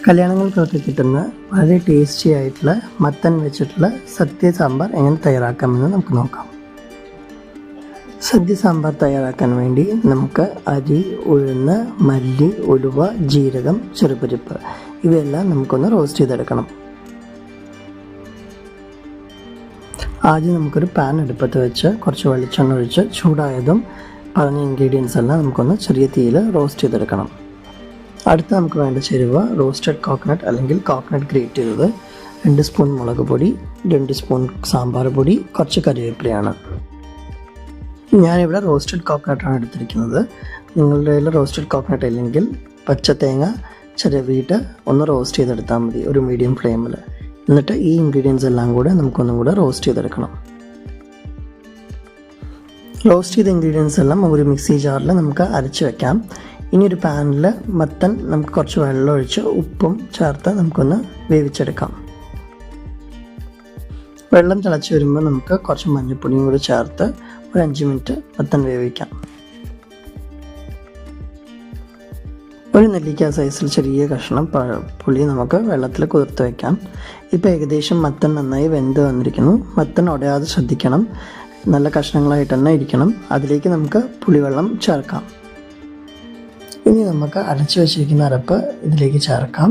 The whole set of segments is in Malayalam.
കല്യാണങ്ങൾക്കൊക്കെ കിട്ടുന്ന വളരെ ടേസ്റ്റി ആയിട്ടുള്ള മത്തൻ വെച്ചിട്ടുള്ള സദ്യ സാമ്പാർ എങ്ങനെ തയ്യാറാക്കാമെന്ന് നമുക്ക് നോക്കാം. സദ്യ സാമ്പാർ തയ്യാറാക്കാൻ വേണ്ടി നമുക്ക് അരി, ഉഴുന്ന്, മല്ലി, ഉലുവ, ജീരകം, ചെറുപരിപ്പ് ഇവയെല്ലാം നമുക്കൊന്ന് റോസ്റ്റ് ചെയ്തെടുക്കണം. ആദ്യം നമുക്കൊരു പാൻ അടുപ്പത്ത് വെച്ച് കുറച്ച് വെളിച്ചെണ്ണ ഒഴിച്ച് ചൂടായതും പറഞ്ഞ ഇൻഗ്രീഡിയൻസ് എല്ലാം നമുക്കൊന്ന് ചെറിയ തീയിൽ റോസ്റ്റ് ചെയ്തെടുക്കണം. അടുത്ത് നമുക്ക് വേണ്ട ചേരുവ റോസ്റ്റഡ് കോക്കനട്ട് അല്ലെങ്കിൽ കോക്കനട്ട് ഗ്രേറ്റ് ചെയ്തത്, 2 സ്പൂൺ മുളക് പൊടി, 2 സ്പൂൺ സാമ്പാർ പൊടി, കുറച്ച് കറിവേപ്പിലയാണ്. ഞാനിവിടെ റോസ്റ്റഡ് കോക്കനട്ടാണ് എടുത്തിരിക്കുന്നത്. നിങ്ങളുടെ കയ്യിൽ റോസ്റ്റഡ് കോക്കനട്ട് ഇല്ലെങ്കിൽ പച്ച തേങ്ങ ചിരവിയിട്ട് ഒന്ന് റോസ്റ്റ് ചെയ്തെടുത്താൽ മതി ഒരു മീഡിയം ഫ്ലെയിമിൽ. എന്നിട്ട് ഈ ഇൻഗ്രീഡിയൻസ് എല്ലാം കൂടെ നമുക്കൊന്നും കൂടെ റോസ്റ്റ് ചെയ്തെടുക്കണം. റോസ്റ്റ് ചെയ്ത ഇൻഗ്രീഡിയൻസ് എല്ലാം ഒരു മിക്സി ജാറിൽ നമുക്ക് അരച്ച് വെക്കാം. ഇനി ഒരു പാനിൽ മത്തൻ നമുക്ക് കുറച്ച് വെള്ളം ഒഴിച്ച് ഉപ്പും ചേർത്ത് നമുക്കൊന്ന് വേവിച്ചെടുക്കാം. വെള്ളം തിളച്ച് വരുമ്പോൾ നമുക്ക് കുറച്ച് മഞ്ഞൾപ്പൊടിയും കൂടി ചേർത്ത് ഒരു 5 മിനിറ്റ് മത്തൻ വേവിക്കാം. ഒരു നെല്ലിക്ക സൈസിൽ ചെറിയ കഷ്ണം പുളി നമുക്ക് വെള്ളത്തിൽ കുതിർത്ത് വയ്ക്കാം. ഇപ്പോൾ ഏകദേശം മത്തൻ നന്നായി വെന്ത് വന്നിരിക്കുന്നു. മത്തൻ ഉടയാതെ ശ്രദ്ധിക്കണം, നല്ല കഷ്ണങ്ങളായിട്ട് തന്നെ ഇരിക്കണം. അതിലേക്ക് നമുക്ക് പുളിവെള്ളം ചേർക്കാം. ഇനി നമുക്ക് അരച്ച് വെച്ചിരിക്കുന്ന അരപ്പ് ഇതിലേക്ക് ചേർക്കാം.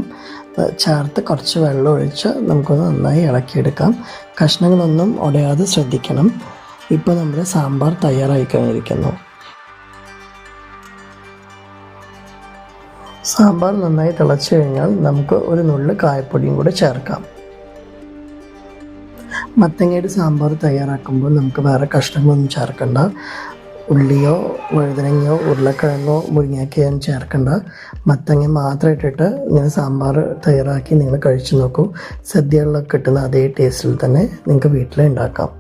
ചേർത്ത് കുറച്ച് വെള്ളം ഒഴിച്ച് നമുക്കൊന്ന് നന്നായി ഇളക്കിയെടുക്കാം. കഷ്ണങ്ങളൊന്നും ഉടയാതെ ശ്രദ്ധിക്കണം. ഇപ്പോൾ നമ്മുടെ സാമ്പാർ തയ്യാറായി കഴിഞ്ഞിരിക്കുന്നു. സാമ്പാർ നന്നായി തിളച്ച് കഴിഞ്ഞാൽ നമുക്ക് ഒരു നുള്ള് കായപ്പൊടിയും കൂടെ ചേർക്കാം. മത്തങ്ങയുടെ സാമ്പാർ തയ്യാറാക്കുമ്പോൾ നമുക്ക് വേറെ കഷ്ണങ്ങളൊന്നും ചേർക്കണ്ട. ഉള്ളിയോ വഴുതനങ്ങയോ ഉരുളക്കിഴങ്ങോ മുരിങ്ങയ്ക്കയോ ചേർക്കണ്ട. മത്തങ്ങ മാത്രം ഇട്ടിട്ട് ഇങ്ങനെ സാമ്പാർ തയ്യാറാക്കി നിങ്ങൾ കഴിച്ചു നോക്കൂ. സദ്യകളിലൊക്കെ കിട്ടുന്ന അതേ ടേസ്റ്റിൽ തന്നെ നിങ്ങൾക്ക് വീട്ടിൽ ഉണ്ടാക്കാം.